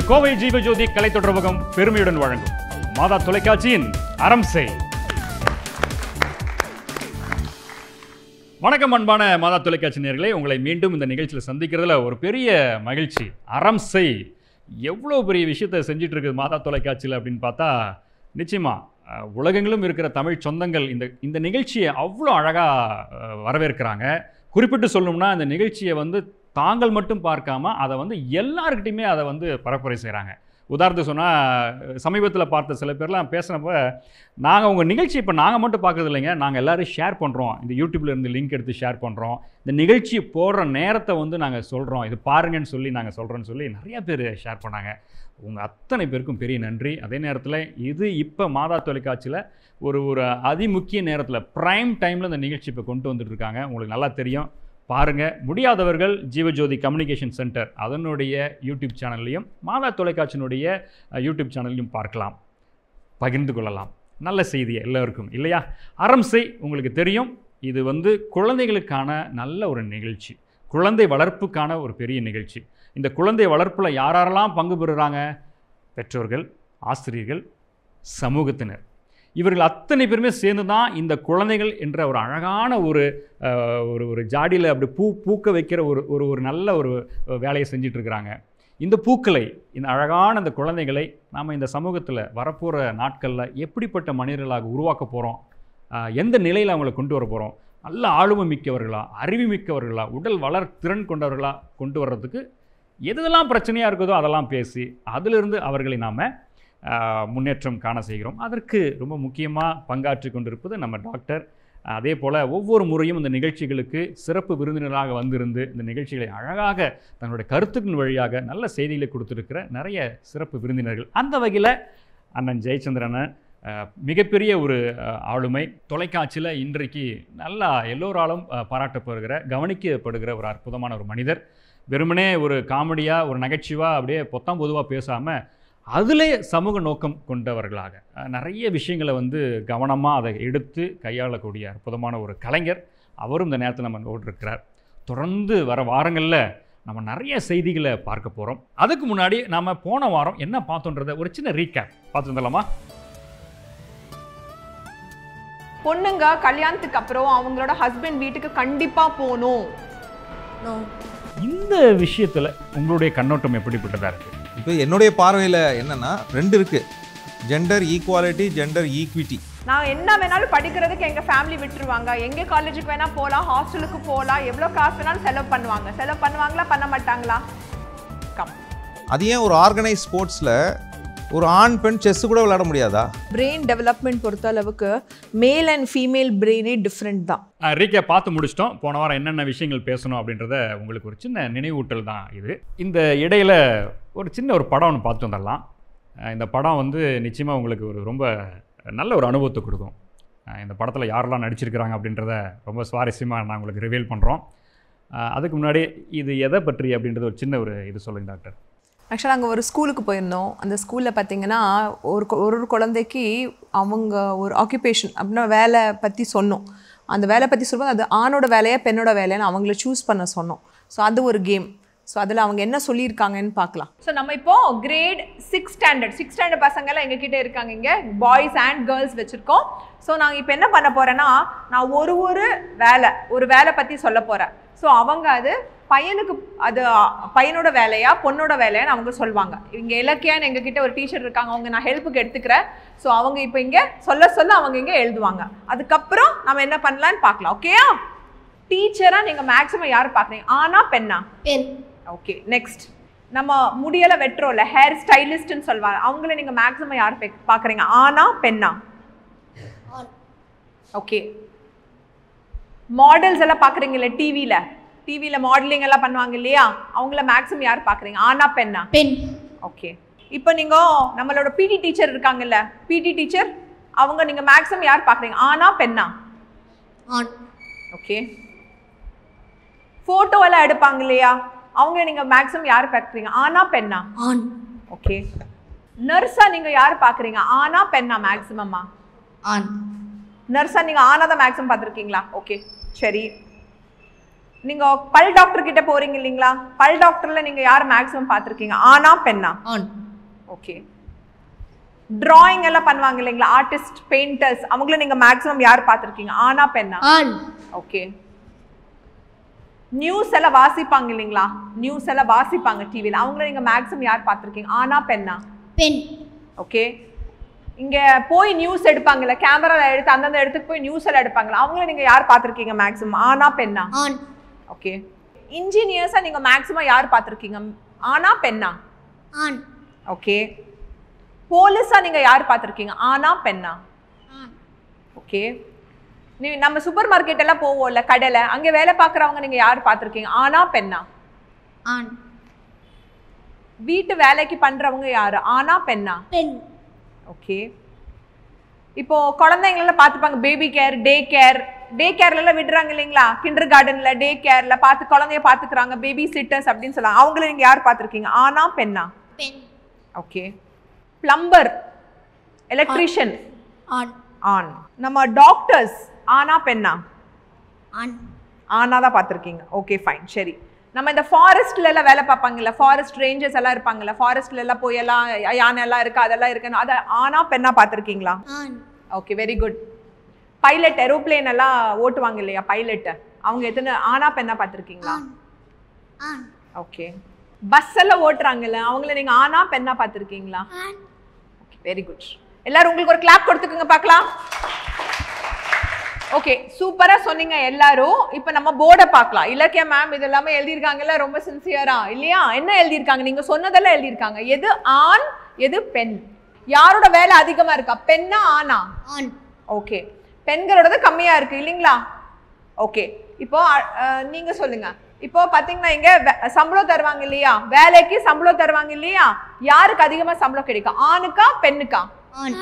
கோவை ஜீவஜோதி கலை தொடர்பகம் பெருமையுடன் வழங்கும் மாதா தொலைக்காட்சியின் அறம் செய். வணக்கம் அன்பான மாதா தொலைக்காட்சி நேயர்களே, உங்களை மீண்டும் இந்த நிகழ்ச்சியில் சந்திக்கிறதுல ஒரு பெரிய மகிழ்ச்சி. அறம் செய் எவ்வளோ பெரிய விஷயத்தை செஞ்சிட்டு இருக்குது மாதா தொலைக்காட்சியில் அப்படின்னு பார்த்தா, நிச்சயமாக உலகெங்கிலும் இருக்கிற தமிழ் சொந்தங்கள் இந்த நிகழ்ச்சியை அவ்வளோ அழகாக வரவேற்கிறாங்க. குறிப்பிட்டு சொல்லணும்னா இந்த நிகழ்ச்சியை தாங்கள் மட்டும் பார்க்காம அதை எல்லாருக்கிட்டையுமே அதை பரப்புரை செய்கிறாங்க. உதாரணத்துக்கு சொன்னால், சமீபத்தில் பார்த்த சில பேர்லாம் பேசுனப்போ, நாங்கள் உங்கள் நிகழ்ச்சி இப்போ நாங்கள் மட்டும் பார்க்குறது இல்லைங்க, நாங்கள் எல்லோரும் ஷேர் பண்ணுறோம், இந்த யூடியூப்பில் இருந்து லிங்க் எடுத்து ஷேர் பண்ணுறோம், இந்த நிகழ்ச்சி போடுற நேரத்தை நாங்கள் சொல்கிறோம், இது பாருங்கன்னு சொல்லி நாங்கள் சொல்கிறோன்னு சொல்லி நிறையா பேர் ஷேர் பண்ணாங்க. உங்கள் அத்தனை பேருக்கும் பெரிய நன்றி. அதே நேரத்தில் இது இப்போ மாதா தொலைக்காட்சியில் ஒரு அதிமுக்கிய நேரத்தில் ப்ரைம் டைமில் இந்த நிகழ்ச்சி இப்போ கொண்டு வந்துட்டுருக்காங்க. உங்களுக்கு நல்லா தெரியும், பாருங்கள். முடியாதவர்கள் ஜீவஜோதி கம்யூனிகேஷன் சென்டர் அதனுடைய யூடியூப் சேனல்லையும் மாதா தொலைக்காட்சியினுடைய யூடியூப் சேனல்லையும் பார்க்கலாம், பகிர்ந்து கொள்ளலாம். நல்ல செய்தியை எல்லோருக்கும் இல்லையா? அறம் செய் உங்களுக்கு தெரியும், இது குழந்தைகளுக்கான நல்ல ஒரு நிகழ்ச்சி, குழந்தை வளர்ப்புக்கான ஒரு பெரிய நிகழ்ச்சி. இந்த குழந்தை வளர்ப்பில் யாரெல்லாம் பங்கு பெறுகிறாங்க? பெற்றோர்கள், ஆசிரியர்கள், சமூகத்தினர், இவர்கள் அத்தனை பேருமே சேர்ந்து தான் இந்த குழந்தைகள் என்ற ஒரு அழகான ஒரு ஜாடியில் அப்படி பூக்க வைக்கிற ஒரு நல்ல ஒரு வேலையை செஞ்சிட்ருக்கிறாங்க. இந்த பூக்களை, இந்த அழகான இந்த குழந்தைகளை நாம் இந்த சமூகத்தில் வரப்போகிற நாட்களில் எப்படிப்பட்ட மனிதர்களாக உருவாக்க போகிறோம், எந்த நிலையில் அவங்களை கொண்டு வர போகிறோம், நல்ல ஆளுமை மிக்கவர்களா, அறிவு மிக்கவர்களா, உடல் வளர் திறன் கொண்டவர்களாக கொண்டு வர்றதுக்கு எதெல்லாம் பிரச்சனையாக இருக்குதோ அதெல்லாம் பேசி அதிலிருந்து அவர்களை நாம் முன்னேற்றம் காண செய்கிறோம். அதற்கு ரொம்ப முக்கியமாக பங்காற்றி கொண்டிருப்பது நம்ம டாக்டர். அதே போல் ஒவ்வொரு முறையும் இந்த நிகழ்ச்சிகளுக்கு சிறப்பு விருந்தினராக வந்திருந்து இந்த நிகழ்ச்சிகளை அழகாக தங்களுடைய கருத்துக்களின் வழியாக நல்ல செய்திகளை கொடுத்துருக்கிற நிறைய சிறப்பு விருந்தினர்கள். அந்த வகையில் அண்ணன் ஜெயச்சந்திரன் மிகப்பெரிய ஒரு ஆளுமை, தொலைக்காட்சியில் இன்றைக்கு நல்லா எல்லோராலும் பாராட்டப்படுகிற, கவனிக்கப்படுகிற ஒரு அற்புதமான ஒரு மனிதர். வெறுமனே ஒரு காமெடியாக, ஒரு நகைச்சுவாக அப்படியே பொத்தாம் பொதுவாக பேசாமல் அதிலே சமூக நோக்கம் கொண்டவர்களாக நிறைய விஷயங்களை கவனமாக அதை எடுத்து கையாளக்கூடிய அற்புதமான ஒரு கலைஞர். அவரும் இந்த நேரத்தில் நம்ம ஓட்டிருக்கிறார். தொடர்ந்து வர வாரங்களில் நம்ம நிறைய செய்திகளை பார்க்க போகிறோம். அதுக்கு முன்னாடி நம்ம போன வாரம் என்ன பார்த்தோன்றதை ஒரு சின்ன ரீகேப் பார்த்து வந்துடலாமா? பொண்ணுங்க கல்யாணத்துக்கு அப்புறம் அவங்களோட ஹஸ்பண்ட் வீட்டுக்கு கண்டிப்பாக போகணும். இந்த விஷயத்தில் உங்களுடைய கண்ணோட்டம் எப்படிப்பட்டதாக இருக்குது? இப்போ என்னுடைய பார்வையில் என்னென்னா, ரெண்டு இருக்குது, ஜெண்டர் ஈக்குவாலிட்டி, ஜெண்டர் ஈக்விட்டி. நான் என்ன வேணாலும் படிக்கிறதுக்கு எங்கள் ஃபேமிலி விட்டுருவாங்க, எங்கள் காலேஜுக்கு வேணால் போகலாம், ஹாஸ்டலுக்கு போகலாம், எவ்வளோ காசு வேணாலும் செலவு பண்ணுவாங்களா பண்ண மாட்டாங்களா? அது ஏன் ஒரு ஆர்கனைஸ் ஸ்போர்ட்ஸில் ஒரு ஆண் பெண் செஸ் கூட விளையாட முடியாதா? பிரெயின் டெவலப்மெண்ட் பொறுத்த அளவுக்கு மேல் அண்ட் ஃபீமேல் பிரெயினே டிஃப்ரெண்ட் தான். ரீகே பார்த்து முடிச்சிட்டோம். போன வாரம் என்னென்ன விஷயங்கள் பேசணும் அப்படின்றத உங்களுக்கு ஒரு சின்ன நினைவூட்டல் தான் இது. இந்த இடையில் ஒரு சின்ன ஒரு படம் ஒன்று பார்த்து வந்துடலாம். இந்த படம் நிச்சயமாக உங்களுக்கு ஒரு ரொம்ப நல்ல ஒரு அனுபவத்தை கொடுக்கும். இந்த படத்தில் யாரெல்லாம் நடிச்சிருக்கிறாங்க அப்படின்றத ரொம்ப சுவாரஸ்யமாக நான் உங்களுக்கு ரிவீல் பண்ணுறோம். அதுக்கு முன்னாடி இது எதை பற்றி அப்படின்றது ஒரு சின்ன ஒரு இது சொல்லுங்கள் டாக்டர். ஆக்சுவலாக அங்கே ஒரு ஸ்கூலுக்கு போயிருந்தோம். அந்த ஸ்கூலில் பார்த்திங்கன்னா ஒரு குழந்தைக்கு அவங்க ஒரு ஆக்குபேஷன் அப்படின்னா வேலை பற்றி சொன்னோம். அந்த வேலை பற்றி சொல்லும்போது அது ஆணோட வேலையா பெண்ணோட வேலையான்னு அவங்கள சூஸ் பண்ண சொன்னோம். ஸோ அது ஒரு கேம். ஸோ அதில் அவங்க என்ன சொல்லியிருக்காங்கன்னு பார்க்கலாம். ஸோ நம்ம இப்போ கிரேட் 6 ஸ்டாண்டர்ட் பசங்கள்லாம் எங்ககிட்ட இருக்காங்க. இங்கே பாய்ஸ் அண்ட் கேர்ள்ஸ் வச்சுருக்கோம். ஸோ நாங்கள் இப்போ என்ன பண்ண போகிறேன்னா, நான் ஒரு வேலை பற்றி சொல்ல போகிறேன். ஸோ அவங்க அது பையனோட வேலையா பொண்ணோட வேலையான்னு அவங்க சொல்லுவாங்க. இங்கே இலக்கியான்னு எங்ககிட்ட ஒரு டீச்சர் இருக்காங்க, அவங்க நான் ஹெல்ப்புக்கு எடுத்துக்கிறேன். ஸோ அவங்க இப்போ இங்கே சொல்ல அவங்க இங்கே எழுதுவாங்க. அதுக்கப்புறம் நம்ம என்ன பண்ணலான்னு பார்க்கலாம். ஓகேயா? டீச்சராக நீங்கள் மேக்ஸிமம் யார் பார்க்குறீங்க? ஆனா பெண்ணா? பெண். ஓகே, நெக்ஸ்ட் நம்ம முடியலை வெட்டுறோம்ல, ஹேர் ஸ்டைலிஸ்ட்னு சொல்லுவாங்க, அவங்கள நீங்கள் மேக்ஸிமம் யார் பார்க்குறீங்க? ஆனா பெண்ணா? ஓகே. மாடல்ஸ் எல்லாம் பார்க்குறீங்களே, டிவியில் மாடலிங் எல்லாம் பண்ணுவாங்க இல்லையா, அவங்கள மேக்ஸிமம் யார் பார்க்குறீங்க? ஆனா பெண்ணா? பெண். ஓகே. இப்போ நீங்கள் நம்மளோட பிடி டீச்சர் இருக்காங்கல்ல, பிடி டீச்சர், அவங்க நீங்கள் மேக்ஸிமம் யார் பார்க்குறீங்க? ஆனா பெண்ணா? ஆண். ஓகே. ஃபோட்டோ எல்லாம் எடுப்பாங்க இல்லையா, அவங்க நீங்கள் மேக்ஸிமம் யார் பார்க்குறீங்க? ஆனா பெண்ணா? ஆண். ஓகே. நர்ஸா நீங்கள் யார் பார்க்குறீங்க? ஆனா பெண்ணா மேக்ஸிமமா? ஆண். நர்ஸா நீங்கள் ஆனா தான் மேக்ஸிமம் பார்த்துருக்கீங்களா? ஓகே, சரி. நீங்க பல் டாக்டர் கிட்ட போறீங்க இல்லீங்களா? பல் டாக்டர்ல நீங்க யார் மேக்ஸிமம் பார்த்திருக்கீங்க? ஆனா பெண்ணா? ஆண். ஓகே. டிராயிங் எல்லாம் பண்ணுவாங்க இல்லைங்களா, ஆர்டிஸ்ட், பெயிண்டர்ஸ், அவங்கள நீங்க மேக்ஸிமம் யார் பார்த்திருக்கீங்க? ஆனா பெண்ணா? ஆண். ஓகே. நியூஸ் எல்லாம் வாசிப்பாங்க இல்லைங்களா, நியூஸ் எல்லாம் வாசிப்பாங்க டிவில, அவங்கள நீங்க மேக்ஸிமம் யார் பார்த்திருக்கீங்க? ஆனா பெண்ணா? பெண். ஓகே. இங்க போய் நியூஸ் எடுப்பாங்கல்ல, கேமரால எடுத்து அந்தந்த இடத்துக்கு போய் நியூஸ் எல்லாம் எடுப்பாங்கல்ல, அவங்கள நீங்க யார் பார்த்திருக்கீங்க மேக்ஸிமம்? ஆனா பெண்ணா? ஆண். ஓகே. இன்ஜினியர்ஸா நீங்க மேக்ஸிமம் யார் பார்த்திருக்கீங்க? ஆனா பெண்ணா? ஆண். ஓகே. போலீஸா நீங்க யார் பார்த்திருக்கீங்க? ஆனா பெண்ணா? ஆண். ஓகே. நீ நம்ம சூப்பர் மார்க்கெட் எல்லாம் போவோம்ல, கடையில, அங்க வேலை பார்க்கறவங்க நீங்க யார் பார்த்திருக்கீங்க? ஆனா பெண்ணா? ஆண். வீட்டு வேலைக்கு பண்றவங்க யாரு? ஆனா பெண்ணா? பெண். ஓகே. இப்போ குழந்தைங்களெல்லாம் பார்த்துப்பாங்க, பேபி கேர், டே கேர்ல எல்லாம் விடுறாங்க இல்லைங்களா, கிண்டர் கார்டன்ல, டே கேர்ல பார்த்து குழந்தைய பார்த்துக்கிறாங்க, பேபி சிட்டர்ஸ் அப்படின்னு சொல்லுவாங்க, அவங்கள நீங்க யார் பார்த்திருக்கீங்க? ஆனா பெண்ணா? பெண். ஓகே. பிளம்பர், எலக்ட்ரீஷியன், ஆண். ஆண். நம்ம டாக்டர்ஸ் ஆனா பெண்ணா? ஆண். ஆனா தான் பார்த்திருக்கீங்க. Okay fine. சரி, நம்ம இந்த ஃபாரஸ்ட்ல எல்லாம் வேலை பார்ப்பாங்கல்ல, ஃபாரஸ்ட் ரேஞ்சர்ஸ் எல்லாம் இருப்பாங்கல்ல, ஃபாரஸ்ட்ல எல்லாம் போய் எல்லாம் யானை எல்லாம் இருக்கு, அதெல்லாம் இருக்குன்னு, அதை ஆனா பெண்ணா பார்த்திருக்கீங்களா? ஆண். Okay, very good. Pilot, aeroplane எல்லாம் ஓட்டுவாங்க இல்லையா, பைலட், அவங்க எத்தனை ஆனா பெண்ணா பார்த்திருக்கீங்களா? ஆண். ஆண். ஓகே. பஸ் எல்லாம் ஓட்டுறாங்கல்ல, அவங்கள நீங்க ஆனா பெண்ணா பார்த்திருக்கீங்களா? ஆண். Okay, very good. எல்லாரும் உங்களுக்கு ஒரு கிளாப் கொடுத்துக்கோங்க பார்க்கலாம். ஓகே, சூப்பரா சொன்னீங்க எல்லாரும். இப்போ நம்ம போர்டை பார்க்கலாம். இலக்கியா மேம் இது எல்லாமே எழுதியிருக்காங்கல்ல, ரொம்ப சின்சியரா இல்லையா? என்ன எழுதியிருக்காங்க? நீங்க சொன்னதெல்லாம் எழுதியிருக்காங்க. எது ஆண், எது பெண்? யாரோட வேலை அதிகமா இருக்கா, பெண்ணா ஆணா? ஆண். ஓகே, பெண்களோடது கம்மியா இருக்கு இல்லைங்களா? ஓகே, இப்போ நீங்க சொல்லுங்க. இப்போ பாத்தீங்கன்னா இங்க சம்பளம் தருவாங்க இல்லையா, வேலைக்கு சம்பளம் தருவாங்க இல்லையா, யாருக்கு அதிகமா சம்பளம் கிடைக்கும், ஆணுக்கா பெண்ணுக்கா? ஆண்.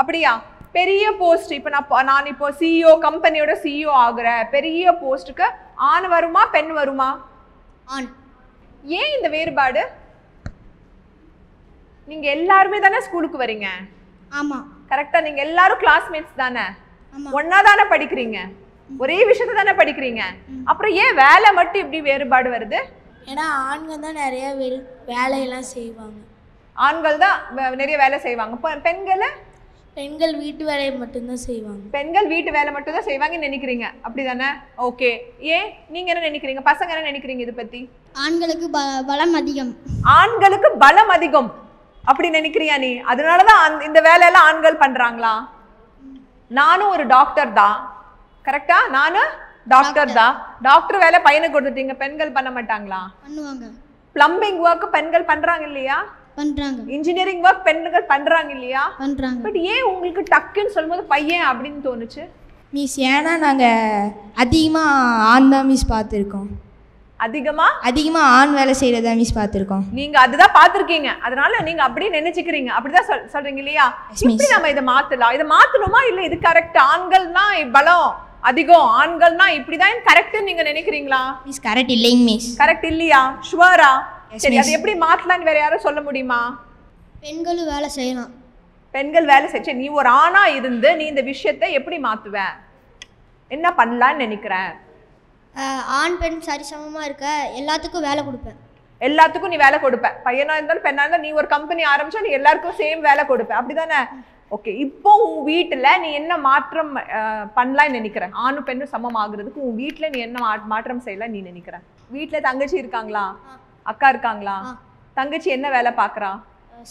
அப்படியா? பெரிய போஸ்ட், இப்போ நான் இப்போ சிஇஓ, கம்பெனியோட சிஇஓ ஆகுற பெரிய போஸ்ட்டுக்கு ஆண் வருமா பெண் வருமா? ஆண். ஏன் இந்த வேறுபாடு? நீங்க எல்லாருமே தானே ஸ்கூலுக்கு வரீங்க, ஆமா. கரெக்டா? நீங்க எல்லாரும் கிளாஸ்மேட்ஸ் தானே, ஆமா. ஒன்னா தானே படிக்கிறீங்க, ஒரே விஷயத்தை தானே படிக்கிறீங்க, அப்புறம் ஏன் வேலை மட்டும் இப்படி வேறுபாடு வருது? ஏன்னா ஆண்கள் தான் நிறைய வேலையெல்லாம் செய்வாங்க. ஆண்கள் தான் நிறைய வேலை செய்வாங்க, பெண்கள் வீட்டு வேலையை மட்டும்தான் செய்வாங்க. பெண்கள் வீட்டு வேலை மட்டும் தான் செய்வாங்கன்னு நினைக்கிறீங்க, அப்படிதானே? ஓகே. ஏன் நீங்க என்ன நினைக்கிறீங்க, பசங்க என்ன நினைக்கிறீங்க இதை பத்தி? ஆண்களுக்கு பலம் அதிகம். ஆண்களுக்கு பலம் அதிகம் அப்படி நினைக்கிறியா நீ? அதனாலதான் இந்த வேலையெல்லாம் ஆண்கள் பண்றாங்களா? நானும் ஒரு டாக்டர் தான், கரெக்டா? நானும் டாக்டர் தான். டாக்டர் வேலை பையனுக்கு கொடுத்துட்டீங்க, பெண்கள் பண்ண மாட்டாங்களா? பண்ணுவாங்க. பிளம்பிங் ஒர்க் பெண்கள் பண்றாங்க இல்லையா? பண்றாங்க. இன்ஜினியரிங் ஒர்க் பெண்கள் பண்றாங்க இல்லையா? பண்றாங்க. பட் ஏன் உங்களுக்கு டக்குன்னு சொல்லும்போது பையன் அப்படின்னு தோணுச்சு? மிஸ், ஏன்னா நாங்கள் அதிகமாக ஆண் தான் மிஸ் பார்த்துருக்கோம். அதிகமாக ஆண் வேலை செய்கிறதா மிஸ் பார்த்துருக்கோம். நீங்க அதுதான் பார்த்துருக்கீங்க, அதனால நீங்க அப்படியே நினைச்சுக்கிறீங்க, அப்படிதான் சொல்றீங்க இல்லையா? இப்படி நம்ம இதை மாத்தலாம், இதை மாத்தணுமா இல்ல இது கரெக்ட், ஆண்கள்னா பலம் அதிகம், ஆண்கள்னா இப்படிதான் கரெக்ட் நீங்க நினைக்கிறீங்களா? மிஸ் கரெக்ட் இல்லைங்க மிஸ். கரெக்ட் இல்லையா? ஷுவரா? சரி, அது எப்படி மாத்தலாம்னு வேற யாரும் சொல்ல முடியுமா? பெண்களும் வேலை செய்யலாம். பெண்கள் வேலை செஞ்சு நீ ஒரு ஆணா இருந்து நீ இந்த விஷயத்தை எப்படி மாத்துவ, என்ன பண்ணலான்னு நினைக்கிற? ஆண் பெண் சரிசமமாக இருக்க எல்லாத்துக்கும் வேலை கொடுப்பேன். எல்லாத்துக்கும் நீ வேலை கொடுப்ப, பையனா இருந்தாலும் பெண்ணா இருந்தாலும். நீ ஒரு கம்பெனி ஆரம்பிச்சா நீ எல்லாருக்கும் சேம் வேலை கொடுப்ப, அப்படிதானே? ஓகே. இப்போ உன் வீட்டுல நீ என்ன மாற்றம் பண்ணலாம்னு நினைக்கிற? ஆணும் பெண்ணும் சமம் ஆகுறதுக்கு உன் வீட்டுல நீ என்ன மாற்றம் செய்யலாம் நீ நினைக்கிற? வீட்டுல தங்கச்சி இருக்காங்களா, அக்கா இருக்காங்களா? தங்கச்சி என்ன வேலை பாக்குறா?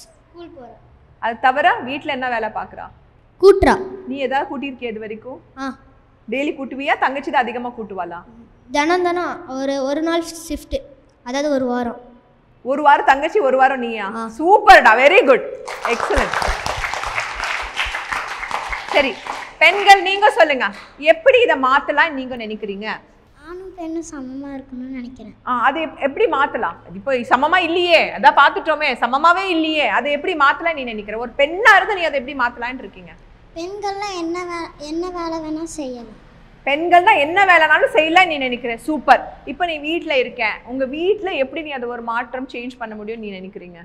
ஸ்கூல் போகிறேன். அது தவிர வீட்டுல என்ன வேலை பாக்குறா? கூட்டுறா. நீ ஏதாவது கூட்டியிருக்கிய இது வரைக்கும்? டெய்லி கூட்டுவியா? தங்கச்சி தான் அதிகமா கூட்டுவாளா? தினம் ஒரு நாள் ஷிஃப்ட், அதாவது ஒரு வாரம். ஒரு வாரம் தங்கச்சி, ஒரு வாரம் நீயா? சூப்பர்டா, வெரி குட், எக்ஸலன்ட். சரி, பெண்கள் நீங்க சொல்லுங்க, எப்படி இதை மாத்தலாம் நீங்க நினைக்கிறீங்க? ஆணும் பெண்ணும் சமமாக இருக்கணும்னு நினைக்கிறேன். அது எப்படி மாத்தலாம்? இப்போ சமமா இல்லையே, அதான் பார்த்துட்டோமே, சமமாவே இல்லையே, அதை எப்படி மாத்தலாம் நீ நினைக்கிற? ஒரு பெண்ணா இருந்து நீ அதை எப்படி மாத்தலான்னு இருக்கீங்க? பெண்கள்லாம் என்ன வேலை வேணா செய்யலாம். பெண்கள்னா என்ன வேலைனாலும் செய்யலாம் நீ நினைக்கிற, சூப்பர். இப்போ நீ வீட்டில் இருக்க, உங்க வீட்டில் எப்படி நீ அதை ஒரு மாற்றம் சேஞ்ச் பண்ண முடியும் நீ நினைக்கிறீங்க?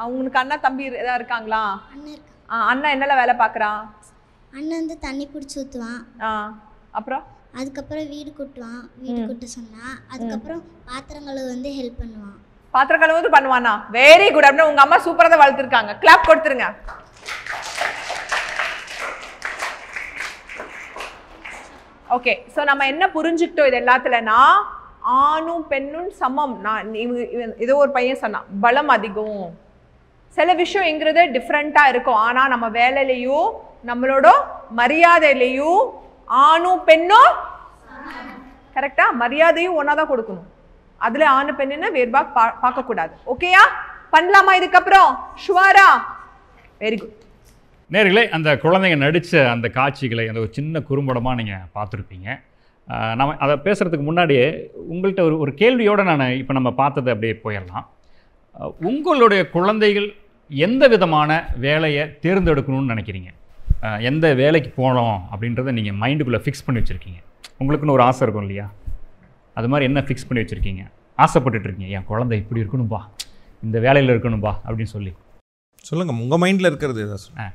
அவங்களுக்கு அண்ணா தம்பி ஏதாவது இருக்காங்களா? அண்ணன் இருக்கா. அண்ணா என்னெல்லாம் வேலை பார்க்குறான்? அண்ணன் வந்து தண்ணி பிடிச்சி ஊற்றுவான். அப்புறம் அதுக்கப்புறம் வீடு கூட்ட சொன்னான். அதுக்கப்புறம் பாத்திரங்களை வந்து ஹெல்ப் பண்ணுவான். பாத்திரம் கழுவுறது பண்ணுவானா? Very good. அப்படின்னு உங்க அம்மா சூப்பரா தான் வளர்த்துருக்காங்க. கிளாப் கொடுத்துருங்க. ஓகே, ஸோ நம்ம என்ன புரிஞ்சுக்கிட்டோம் இது எல்லாத்துலனா, ஆணும் பெண்ணும் சமம். ஏதோ ஒரு பையன் சொன்னான் பலம் அதிகம். சில விஷயங்கிறது டிஃப்ரெண்ட்டாக இருக்கும். ஆனால் நம்ம வேலையிலையும் நம்மளோட மரியாதையிலையும் ஆணும் பெண்ணும் கரெக்டா மரியாதையும் ஒன்றா தான் கொடுக்கணும். அதில் ஆணு பெண்ணுன்னு வேறுபாக பார்க்கக்கூடாது. ஓகேயா? பண்ணலாமா இதுக்கப்புறம்? ஷுவாரா? Very good. நேர்களே, அந்த குழந்தைங்க நடித்த அந்த காட்சிகளை அந்த ஒரு சின்ன குறும்படமாக நீங்கள் பார்த்துருப்பீங்க. நம்ம அதை பேசுகிறதுக்கு முன்னாடியே உங்கள்கிட்ட ஒரு கேள்வியோடு நான் இப்போ நம்ம பார்த்ததை அப்படியே போயிடலாம். உங்களுடைய குழந்தைகள் எந்த விதமான வேலையை தேர்ந்தெடுக்கணும்னு நினைக்கிறீங்க? எந்த வேலைக்கு போகணும் அப்படின்றத நீங்கள் மைண்டுக்குள்ளே ஃபிக்ஸ் பண்ணி வச்சுருக்கீங்க. உங்களுக்குன்னு ஒரு ஆசை இருக்கும் இல்லையா? அது மாதிரி என்ன ஃபிக்ஸ் பண்ணி வச்சுருக்கீங்க? ஆசைப்பட்டுட்ருக்கீங்க, என் குழந்தை இப்படி இருக்கணும்பா, இந்த வேலையில் இருக்கணும்பா அப்படின்னு சொல்லி சொல்லுங்கள். உங்கள் மைண்டில் இருக்கிறது ஏதாவது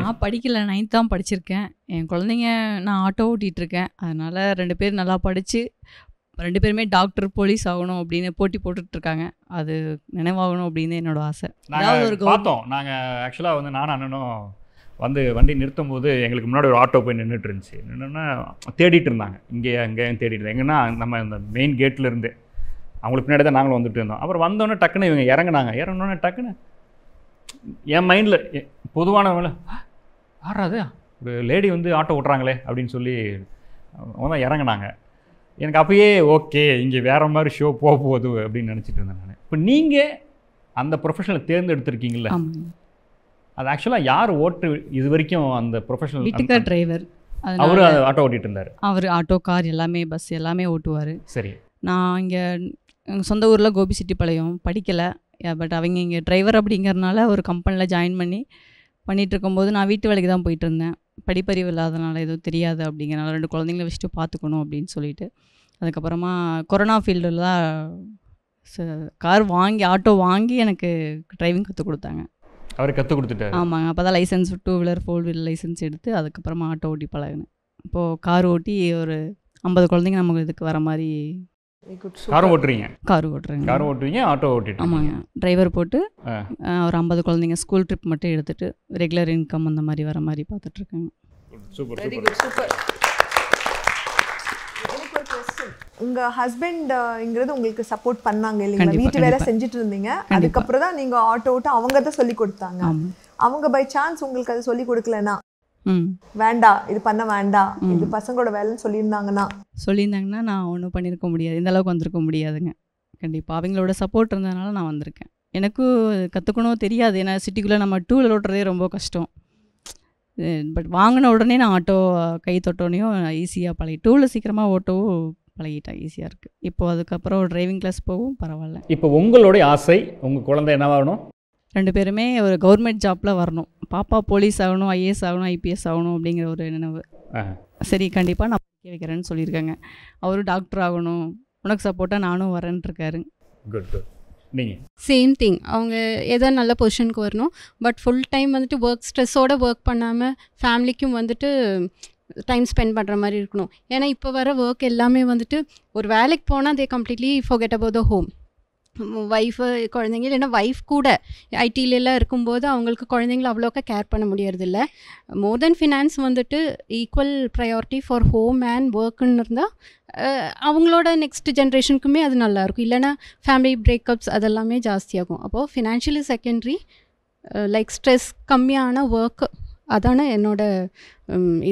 நான் படிக்கல, 9th தான் படிச்சிருக்கேன். என் குழந்தைங்க நான் ஆட்டோ ஓட்டிகிட்ருக்கேன். அதனால் 2 பேர் நல்லா படித்து 2 பேருமே டாக்டர், போலீஸ் ஆகணும் அப்படின்னு போட்டி போட்டுட்ருக்காங்க. அது நினைவாகணும் அப்படின்னு என்னோட ஆசை. நாங்கள் பார்த்தோம். நாங்கள் ஆக்சுவலாக வந்து நானும் அண்ணனும் வந்து வண்டி நிறுத்தும் போது எங்களுக்கு முன்னாடி ஒரு ஆட்டோ போய் நின்றுட்டு இருந்துச்சு. நின்றுன்னா தேடிட்டு இருந்தாங்க, அங்கேயும் தேடிட்டு இருந்தாங்க. எங்கன்னா நம்ம இந்த மெயின் கேட்டில் இருந்து அவங்களுக்கு பின்னாடி தான் நாங்களும் வந்துட்டு இருந்தோம். அப்புறம் வந்தோடனே டக்குன்னு இவங்க இறங்கினோடனே டக்குன்னு என் மைண்டில் பொதுவானவங்கள ஆறாது ஒரு லேடி வந்து ஆட்டோ ஓட்டுறாங்களே அப்படின்னு சொல்லி அவங்க தான் இறங்கினாங்க. எனக்கு அப்பயே ஓகே, இங்கே வேறு மாதிரி ஷோ போகுது அப்படின்னு நினச்சிட்டு இருந்தேன் நான். இப்போ நீங்கள் அந்த ப்ரொஃபஷனலை தேர்ந்தெடுத்திருக்கீங்கள, அது ஆக்சுவலாக யார் இது வரைக்கும் அந்த ப்ரொஃபஷனல்? வீட்டுக்கார் டிரைவர். அவர் ஆட்டோ ஓட்டிகிட்டு இருந்தார். அவர் ஆட்டோ, கார் எல்லாமே, பஸ் எல்லாமே ஓட்டுவார். சரி. நான் இங்கே சொந்த ஊரில் கோபிச்செட்டிப்பாளையம் படிக்கலை. பட் அவங்க இங்கே டிரைவர் அப்படிங்கிறதுனால ஒரு கம்பெனியில் ஜாயின் பண்ணிகிட்டு இருக்கும்போது நான் வீட்டு வேலைக்கு தான் போயிட்டு இருந்தேன். படிப்பறிவு இல்லாதனால எதுவும் தெரியாது அப்படிங்கிறனால 2 குழந்தைங்கள வச்சுட்டு பார்த்துக்கணும் அப்படின்னு சொல்லிட்டு அதுக்கப்புறமா கொரோனா ஃபீல்டில் தான் ஆட்டோ வாங்கி எனக்கு டிரைவிங் கற்றுக் கொடுத்தாங்க. அவர் கற்றுக் கொடுத்துட்டாரு? ஆமாங்க. அப்போ தான் லைசன்ஸ் 2 வீலர் 4 வீலர் லைசன்ஸ் எடுத்து அதுக்கப்புறமா ஆட்டோ ஓட்டி பழகினேன். இப்போது கார் ஓட்டி ஒரு 50 குழந்தைங்க நமக்கு இதுக்கு வர மாதிரி. கார் ஓட்டுறீங்க? கார் ஓட்டுறேங்க. கார் ஓட்டுவீங்க, ஆட்டோ ஓட்டிட்டு? ஆமாங்க. டிரைவர் போட்டு ஒரு 50 குழந்தைங்க ஸ்கூல் ட்ரிப் மட்டும் எடுத்துகிட்டு ரெகுலர் இன்கம் அந்த மாதிரி வர மாதிரி பார்த்துட்ருக்கேங்க. சூப்பர். Very good, super. உங்கள் ஹஸ்பண்ட்ங்கிறது உங்களுக்கு சப்போர்ட் பண்ணாங்க இல்லைங்களா? வீட்டு வேலை செஞ்சுட்டு இருந்தீங்க, அதுக்கப்புறம் தான் நீங்கள் ஆட்டோ ஓட்ட அவங்க தான் சொல்லி கொடுத்தாங்க. அவங்க பை சான்ஸ் உங்களுக்கு அது சொல்லி கொடுக்கலன்னா, வேண்டாம் இது பண்ண வேண்டாம், இது பசங்களோட வேலைன்னு சொல்லியிருந்தாங்கன்னா நான் ஒன்றும் பண்ணியிருக்க முடியாது, இந்த அளவுக்கு வந்திருக்க முடியாதுங்க. கண்டிப்பாக அவங்களோட சப்போர்ட் இருந்ததுனால நான் வந்திருக்கேன். எனக்கும் கற்றுக்கணும் தெரியாது. ஏன்னா சிட்டிக்குள்ளே நம்ம 2 வீலர் ஓட்டுறதே ரொம்ப கஷ்டம். பட் வாங்கின உடனே நான் ஆட்டோ கை தொட்டோனையும் ஈஸியாக 2 வீலர் சீக்கிரமாக ஓட்டவும் பழகிட்டேன், ஈஸியாக இருக்குது. இப்போது அதுக்கப்புறம் டிரைவிங் கிளாஸ் போகவும் பரவாயில்ல. இப்போ உங்களுடைய ஆசை, உங்கள் குழந்தை என்னவாகணும்? 2 பேருமே ஒரு கவர்மெண்ட் ஜாப்பில் வரணும். பாப்பா போலீஸ் ஆகணும், ஐஏஎஸ் ஆகணும், ஐபிஎஸ் ஆகணும் அப்படிங்கிற ஒரு நினைவு. சரி, கண்டிப்பாக நான் படிக்க வைக்கிறேன்னு சொல்லியிருக்காங்க. அவரும் டாக்டர் ஆகணும், உனக்கு சப்போர்ட்டாக நானும் வரேன்ட்டு இருக்காரு. Good good. நீங்கள்? Same thing. அவங்க ஏதோ நல்ல பொசிஷனுக்கு வரணும். பட் ஃபுல் டைம் வந்துட்டு ஸ்ட்ரெஸ்ஸோடு ஒர்க் பண்ணாமல் ஃபேமிலிக்கும் வந்துட்டு டைம் ஸ்பெண்ட் பண்ணுற மாதிரி இருக்கணும். ஏன்னா இப்போ வர ஒர்க் எல்லாமே வந்துட்டு ஒரு வேலைக்கு போனால் they completely forget about the home. Wife, குழந்தைங்க, இல்லைன்னா ஒய்ஃப் கூட ஐடிலெலாம் இருக்கும்போது அவங்களுக்கு குழந்தைங்கள அவ்வளோக்கா கேர் பண்ண முடியறதில்ல. மோர் தென் ஃபினான்ஸ் வந்துட்டு equal priority for home and ஒர்க்குன்னு இருந்தால் அவங்களோட நெக்ஸ்ட் ஜென்ரேஷனுக்குமே அது நல்லாயிருக்கும். இல்லைனா ஃபேமிலி பிரேக்கப்ஸ் அதெல்லாமே ஜாஸ்தியாகும். அப்போது ஃபினான்ஷியலி செகண்டரி, லைக் ஸ்ட்ரெஸ் கம்மியான ஒர்க்கு, அதான என்னோட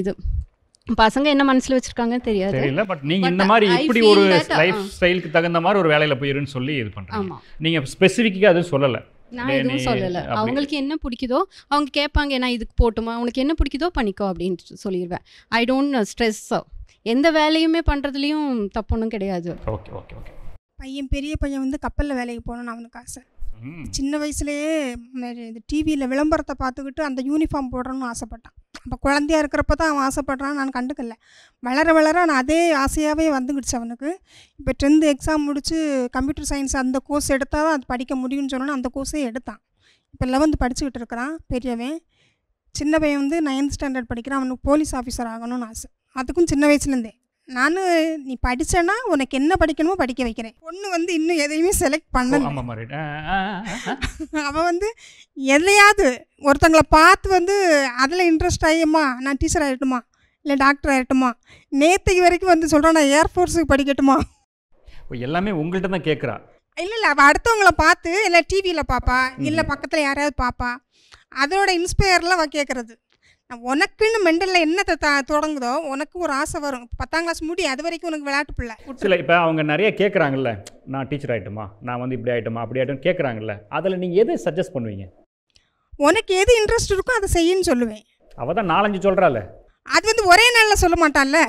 இது. பசங்க என்ன மனசுல வச்சிருக்காங்க தெரியாது, தெரியல. பட் நீங்க இந்த மாதிரி இப்படி ஒரு லைஃப் ஸ்டைலுக்கு தகுந்த மாதிரி ஒரு வேலையில போயிருன்னு சொல்லி இது பண்றீங்க. நீங்க ஸ்பெசிஃபிக்கா அது சொல்லல. நான் எதுவும் சொல்லலை. அவங்களுக்கு என்ன பிடிக்குதோ அவங்க கேட்பாங்க, நான் இதுக்கு போட்டுமா, உனக்கு என்ன பிடிக்குதோ பண்ணிக்கோ அப்படின்ட்டு சொல்லிடுவேன். I don't stress. எந்த வேலையுமே பண்ணுறதுலையும் தப்புன்னும் கிடையாது. Okay okay okay. பெரிய பையன் வந்து கப்பலில் வேலைக்கு போகணுன்னு அவனுக்கு ஆசை. சின்ன வயசுலேயே இது டிவியில் விளம்பரத்தை பார்த்துக்கிட்டு அந்த யூனிஃபார்ம் போடணும்னு ஆசைப்பட்டான். அப்போ குழந்தையா இருக்கிறப்ப தான் அவன் ஆசைப்பட்றான்னு நான் கண்டுக்கல. வளர வளர நான் அதே ஆசையாகவே வந்துக்கிடுச்சு அவனுக்கு. இப்போ 10th எக்ஸாம் முடித்து கம்ப்யூட்டர் சயின்ஸ் அந்த கோர்ஸ் எடுத்தால் தான் அது படிக்க முடியும்னு சொன்னோன்னா அந்த கோர்ஸே எடுத்தான். இப்போ 11th படிச்சுக்கிட்டு இருக்கிறான் பெரியவன். சின்ன பையன் வந்து 9th ஸ்டாண்டர்ட் படிக்கிறான். அவனுக்கு போலீஸ் ஆஃபீஸர் ஆகணும்னு ஆசை. அதுக்கும் சின்ன வயசுலேருந்தே நான் நீ படிச்சேன்னா உனக்கு என்ன படிக்கணுமோ படிக்க வைக்கிறேன். பொண்ணு வந்து இன்னும் எதையுமே செலக்ட் பண்ணல. ஆமாம் ரைட். அவள் வந்து எதையாவது ஒருத்தங்களை பார்த்து வந்து அதில் இன்ட்ரெஸ்ட் ஆகியம்மா நான் டீச்சர் ஆகிட்டுமா இல்லை டாக்டர் ஆகிட்டுமா, நேற்றுக்கு வரைக்கும் வந்து சொல்கிறேன் நான் ஏர்ஃபோர்ஸுக்கு படிக்கட்டுமா. எல்லாமே உங்கள்கிட்ட தான் கேட்குறா. இல்லை அவள் அடுத்தவங்கள பார்த்து இல்லை டிவியில் பார்ப்பா இல்லை பக்கத்தில் யாரையாவது பார்ப்பா, அதோட இன்ஸ்பயரில் அவள் கேட்குறது. உனக்குன்னு மெண்டலில் என்ன தொடங்குதோ உனக்கு ஒரு ஆசை வரும். 10ஆம் கிளாஸ் முடி அது வரைக்கும் உனக்கு விளையாட்டு பிள்ளை. இல்லை இப்போ அவங்க நிறைய கேட்குறாங்கல்ல, நான் டீச்சர் ஆகிட்டுமா, நான் வந்து இப்படி ஆகிட்டுமா அப்படி ஆகிட்டும் கேட்குறாங்கல்ல, அதில் நீங்கள் எதை சஜஸ்ட் பண்ணுவீங்க? உனக்கு எது இன்ட்ரெஸ்ட் இருக்கோ அதை செய்யுன்னு சொல்லுவேன். அவள் தான் 4-5 சொல்கிறாள். அது வந்து ஒரே நாளில் சொல்ல மாட்டான்ல.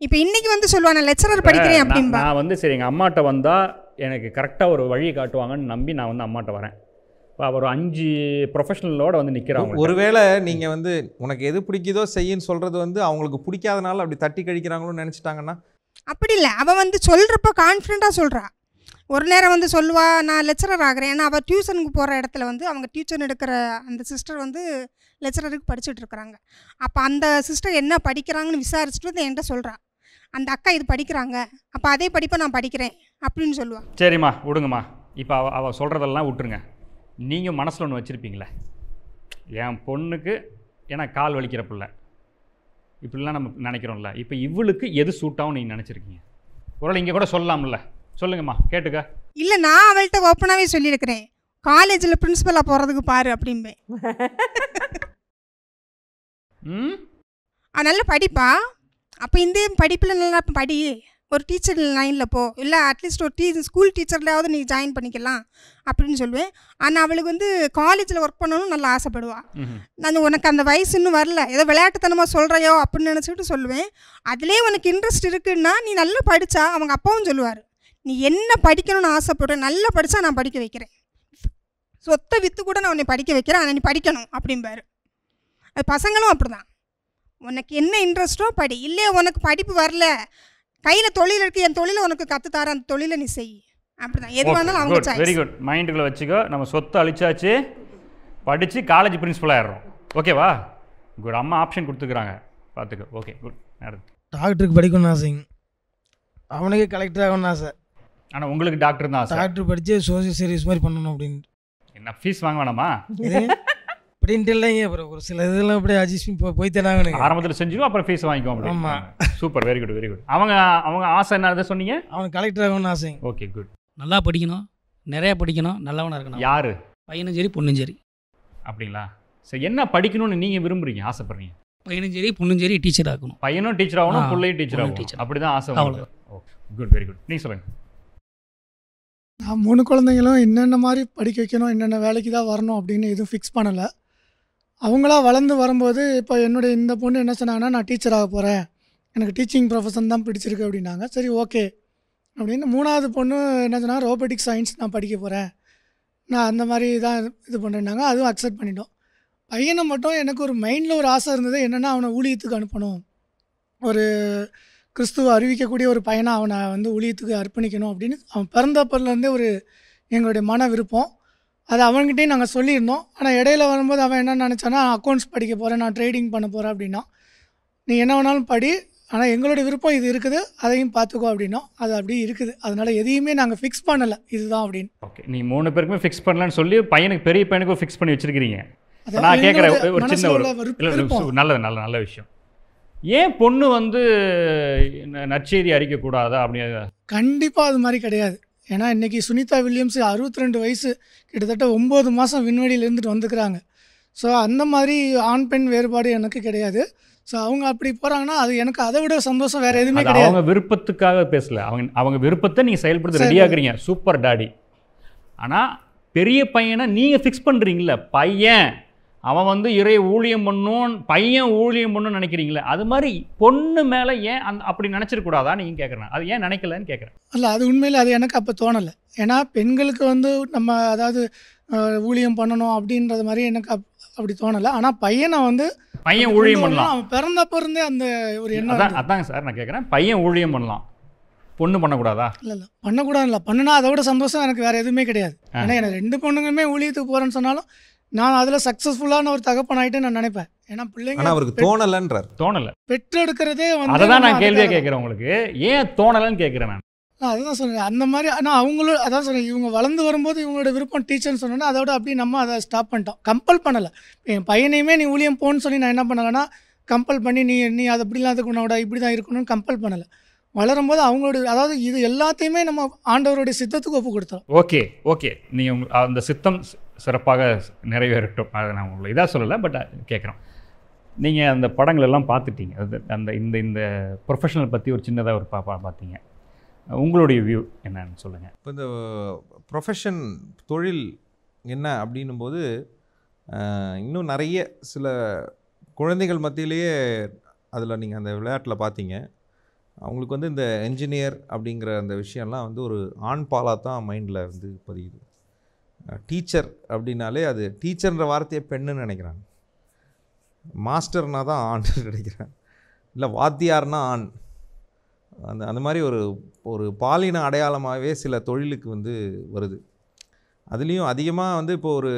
இப்போ இன்றைக்கி வந்து சொல்லுவான் நான் லெக்சரர் படிக்கிறேன் அப்படின்பா. நான் வந்து சரி எங்கள் அம்மாட்ட வந்தால் எனக்கு கரெக்டாக ஒரு வழி காட்டுவாங்கன்னு நம்பி நான் வந்து அம்மாட்ட வரேன். இப்போ ஒரு 5 ப்ரொஃபஷனலோடு வந்து நிற்கிறாங்க. ஒருவேளை நீங்கள் வந்து உனக்கு எது பிடிக்குதோ செய்யின்னு சொல்கிறது வந்து அவங்களுக்கு பிடிக்காதனால அப்படி தட்டி கழிக்கிறாங்களோன்னு நினச்சிட்டாங்கன்னா? அப்படி இல்லை, அவள் வந்து சொல்கிறப்ப கான்ஃபிடண்ட்டாக சொல்கிறா. ஒரு நேரம் வந்து சொல்லுவா நான் லெக்சரர் ஆகிறேன். ஏன்னா அவள் டியூஷனுக்கு போகிற இடத்துல வந்து அவங்க டியூஷன் எடுக்கிற அந்த சிஸ்டர் வந்து லெக்சரருக்கு படிச்சுட்டு இருக்கிறாங்க. அப்போ அந்த சிஸ்டர் என்ன படிக்கிறாங்கன்னு விசாரிச்சுட்டு வந்து என்கிட்ட சொல்கிறா, அந்த அக்கா இது படிக்கிறாங்க, அப்போ அதே படிப்பை நான் படிக்கிறேன் அப்படின்னு சொல்லுவாள். சரிம்மா விடுங்கம்மா. இப்போ அவள் சொல்கிறதெல்லாம் விட்டுருங்க. நீங்கள் மனசில் ஒன்று வச்சுருப்பீங்களே, என் பொண்ணுக்கு ஏன்னா கால் வலிக்கிற பிள்ளை இப்படிலாம் நம்ம நினைக்கிறோம்ல, இப்போ இவளுக்கு எது சூட்டாகவும் நீங்கள் நினச்சிருக்கீங்க? ஒருவேளை இங்கே கூட சொல்லலாம்ல, சொல்லுங்கம்மா கேட்டுக்க. இல்லை நான் அவள்கிட்ட ஓப்பனாகவே சொல்லியிருக்கிறேன், காலேஜில் பிரின்ஸிபலாக போகிறதுக்கு பாரு அப்படிம்பேன். நல்லா படிப்பா, அப்போ இந்த படிப்பில் நல்லா படி, ஒரு டீச்சர் லைனில் போ, இல்லை அட்லீஸ்ட் ஒரு ஸ்கூல் டீச்சர்லையாவது நீ ஜாயின் பண்ணிக்கலாம் அப்படின்னு சொல்லுவேன். ஆனால் அவளுக்கு வந்து காலேஜில் ஒர்க் பண்ணணும்னு நல்லா ஆசைப்படுவாள். நான் உனக்கு அந்த வயசு இன்னும் வரல, ஏதோ விளையாட்டுத்தனமாக சொல்கிறையோ அப்படின்னு நினச்சிக்கிட்டு சொல்லுவேன். அதிலே உனக்கு இன்ட்ரெஸ்ட் இருக்குன்னா நீ நல்லா படித்தா, அவங்க அப்பாவும் சொல்லுவார், நீ என்ன படிக்கணும்னு ஆசைப்படுற நல்லா படித்தா நான் படிக்க வைக்கிறேன், சொத்தை விற்று கூட நான் உன்னை படிக்க வைக்கிறேன், ஆனால் நீ படிக்கணும் அப்படிம்பாரு. அது பசங்களும் அப்படி தான், உனக்கு என்ன இன்ட்ரெஸ்ட்டோ படி, இல்லையே உனக்கு படிப்பு வரல கையில் தொழில் இருக்குது, என் தொழிலை உனக்கு கற்றுத்தார, அந்த தொழிலை நீ செய், அப்படி தான். எது வேணாலும் அவங்க சாய்ஸ். Very good. மைண்டுக்குள்ளே வச்சுக்கோ, நம்ம சொத்தை அழிச்சாச்சு, படித்து காலேஜ் பிரின்ஸிபல் ஆகிடுறோம். ஓகேவா? குட். அம்மா ஆப்ஷன் கொடுத்துக்கிறாங்க, பார்த்துக்கோ. Okay good. டாக்டருக்கு படிக்கணும்னு ஆசைங்க, அவனுக்கு கலெக்டர் ஆகணும்னு ஆசை. ஆனால் உங்களுக்கு டாக்டர் தான் ஆசை? டாக்டர் படித்து சோசியல் சர்வீஸ் மாதிரி பண்ணணும் அப்படின்னு. என்ன ஃபீஸ் வாங்க வேணாமா? அப்படின்ட்டு இல்லைங்க, அப்புறம் ஒரு சில இதெல்லாம் அப்படியே அட்ஜஸ்ட் போய் தராங்க. ஆரம்பத்தில் செஞ்சுருவோம், அப்புறம் ஃபீஸ் வாங்கிக்குவோம். ஆமாம். Super. Very good very good. அவங்க ஆசை என்ன அதை சொன்னீங்க? அவனுக்கு கலெக்டர் ஆகணும்னு ஆசைங்க. Okay good. நல்லா படிக்கணும், நிறையா படிக்கணும், நல்லவனாக இருக்கணும். யார்? பையனும் சரி பொண்ணும் சரி. அப்படிங்களா? சரி, என்ன படிக்கணும்னு நீங்கள் விரும்புகிறீங்க, ஆசைப்படுறீங்க? பையனும் சரி பொண்ணும் சரி டீச்சர் ஆகணும். பையனும் டீச்சர் ஆகணும், பிள்ளையும் டீச்சர் ஆகணும், அப்படி தான் ஆசை. அவ்வளோ. குட். Very good. நீங்கள் சொல்லுங்கள். நான் 3 குழந்தைங்களும் என்னென்ன மாதிரி படிக்க வைக்கணும், என்னென்ன வேலைக்கு தான் வரணும் அப்படின்னு எதுவும் ஃபிக்ஸ் பண்ணலை. அவங்களா வளர்ந்து வரும்போது இப்போ என்னுடைய இந்த பொண்ணு என்ன சொன்னாங்கன்னா, நான் டீச்சர் ஆக போகிறேன், எனக்கு டீச்சிங் ப்ரொஃபஷன் தான் பிடிச்சிருக்கு அப்படின்னாங்க. சரி ஓகே அப்படின்னு. 3வது பொண்ணு என்ன சொன்னாங்க, ரோபோட்டிக் சயின்ஸ் நான் படிக்க போகிறேன், நான் அந்த மாதிரி தான் இது பண்ணுறேன்னாங்க. அதுவும் அக்செப்ட் பண்ணிட்டோம். பையனை மட்டும் எனக்கு ஒரு மைண்டில் ஒரு ஆசை இருந்தது, என்னென்னா அவனை ஊழியத்துக்கு அனுப்பணும், ஒரு கிறிஸ்துவ அறிவிக்கக்கூடிய ஒரு பையனை அவனை வந்து ஊழியத்துக்கு அர்ப்பணிக்கணும் அப்படின்னு அவன் பிறந்தப்பலேருந்தே ஒரு எங்களுடைய மன விருப்பம். அது அவன்கிட்டே நாங்கள் சொல்லியிருந்தோம். ஆனால் இடையில வரும்போது அவன் என்ன நினச்சானா, அக்கௌண்ட்ஸ் படிக்க போகிறேன், நான் ட்ரேடிங் பண்ண போகிறேன் அப்படின்னா, நீ என்ன வேணாலும் படி, ஆனால் எங்களுடைய விருப்பம் இது இருக்குது, அதையும் பார்த்துக்கோ அப்படின்னா. அது அப்படி இருக்குது. அதனால் எதையுமே நாங்கள் ஃபிக்ஸ் பண்ணலை இதுதான் அப்படின்னு. ஓகே, நீ 3 பேருக்குமே ஃபிக்ஸ் பண்ணலான்னு சொல்லி பையனுக்கு பெரிய பையனுக்கும் ஃபிக்ஸ் பண்ணி வச்சுருக்கிறீங்க. நான் கேட்குறேன் ஒரு சின்ன ஒரு நல்ல விஷயம், ஏன் பொண்ணு வந்து நற்செய்தி அறிக்கக்கூடாதா அப்படின்னு? கண்டிப்பாக அது மாதிரி கிடையாது. ஏன்னா இன்றைக்கி சுனிதா வில்லியம்ஸ் 62 வயசு, கிட்டத்தட்ட 9 மாதம் விண்வெளியில் இருந்துட்டு வந்துக்கிறாங்க. ஸோ அந்த மாதிரி ஆண் பெண் வேறுபாடு எனக்கு கிடையாது. ஸோ அவங்க அப்படி போகிறாங்கன்னா அது எனக்கு அதை விட சந்தோஷம் வேறு எதுவுமே கிடையாது. அவங்க விருப்பத்துக்காக பேசல, அவங்க விருப்பத்தை நீங்கள் செயல்படுத்த ரெடியாகிறீங்க, சூப்பர் டாடி. ஆனால் பெரிய பையனை நீங்கள் ஃபிக்ஸ் பண்ணுறீங்கள, பையன் அவன் வந்து இறை ஊழியம் பண்ணும், பையன் ஊழியம் பண்ணணும்னு நினைக்கிறீங்களே, அது மாதிரி பொண்ணு மேலே ஏன் அப்படி நினச்சிடக்கூடாதா நீங்கள் கேட்குறேன்? அது ஏன் நினைக்கலன்னு கேட்குறேன். இல்லை, அது உண்மையில் அது எனக்கு அப்போ தோணலை. ஏன்னா பெண்களுக்கு வந்து நம்ம அதாவது ஊழியம் பண்ணணும் அப்படின்றது மாதிரி எனக்கு அப்படி தோணலை. ஆனால் பையனை வந்து பையன் ஊழியம் பண்ணலாம், அவன் பிறந்தப்போ இருந்தே அந்த ஒரு எண்ணம். அதாங்க சார் நான் கேட்குறேன், பையன் ஊழியம் பண்ணலாம், பொண்ணு பண்ணக்கூடாதா? இல்லை பண்ணக்கூடாது. இல்லை, பண்ணுனா அதை விட சந்தோஷம் எனக்கு வேறு எதுவுமே கிடையாது. ஏன்னா எனக்கு 2 பொண்ணுங்களுமே ஊழியத்துக்கு போகிறேன்னு சொன்னாலும் நான் அதில் சக்ஸஸ்ஃபுல்லான ஒரு தகப்பனாயிட்டு நான் நினைப்பேன். ஏன்னா பிள்ளைங்க ஆனால் அவருக்கு தோணலைன்றார். தோணலை. பெற்றெடுக்கிறதே வந்து அதை தான் நம்ம நான் கேள்வியாக அதுக்காக கேட்குறேன் உங்களுக்கு. ஏன் தோணலைன்னு கேட்குறேன் நான். அதுதான் சொல்றேன். அந்த மாதிரி ஆனால் அவங்களும் அதான் சொல்றேன், இவங்க வளர்ந்து வரும்போது இவங்களோட விருப்பம் டீச்சர்னு சொன்னோன்னா அதோட அப்படியே நம்ம அதை ஸ்டாப் பண்ணிட்டோம். கம்பல் பண்ணலை. என் பையனையுமே நீ ஊழியம் போன்னு சொல்லி நான் என்ன பண்ணலைன்னா கம்பல் பண்ணி நீ அது அப்படிலாம் அதுக்கு உன்னோட இப்படி தான் இருக்கணும்னு கம்பல் பண்ணலை. வளரும்போது அவங்களோட அதாவது இது எல்லாத்தையுமே நம்ம ஆண்டவருடைய சித்தத்துக்கு ஒப்பு கொடுத்தோம். ஓகே நீங்கள் அந்த சித்தம் சிறப்பாக நிறைவேறட்டும். அதை நான் உங்களை இதாக சொல்லலை, பட் கேட்குறோம். நீங்கள் அந்த படங்கள் எல்லாம் பார்த்துட்டீங்க. அது அந்த இந்த ப்ரொஃபஷனல் பற்றி ஒரு சின்னதாக ஒரு பார்த்தீங்க. உங்களுடைய வியூ என்னன்னு சொல்லுங்கள். இப்போ இந்த ப்ரொஃபஷன் தொழில் என்ன அப்படின்னும்போது இன்னும் நிறைய சில குழந்தைகள் மத்தியிலேயே அதில் நீங்கள் அந்த விளையாட்டில் பார்த்தீங்க, அவங்களுக்கு வந்து இந்த என்ஜினியர் அப்படிங்கிற அந்த விஷயம்லாம் வந்து ஒரு ஆண் பாலாக தான் மைண்டில் வந்து பதியுது. டீச்சர் அப்படின்னாலே அது டீச்சர்ன்ற வார்த்தையை பெண்ணுன்னு நினைக்கிறாங்க. மாஸ்டர்னா தான் ஆண் நினைக்கிறேன். இல்லை வாத்தியார்னா ஆண். அந்த மாதிரி ஒரு பாலின அடையாளமாகவே சில தொழிலுக்கு வந்து வருது. அதுலேயும் அதிகமாக வந்து இப்போது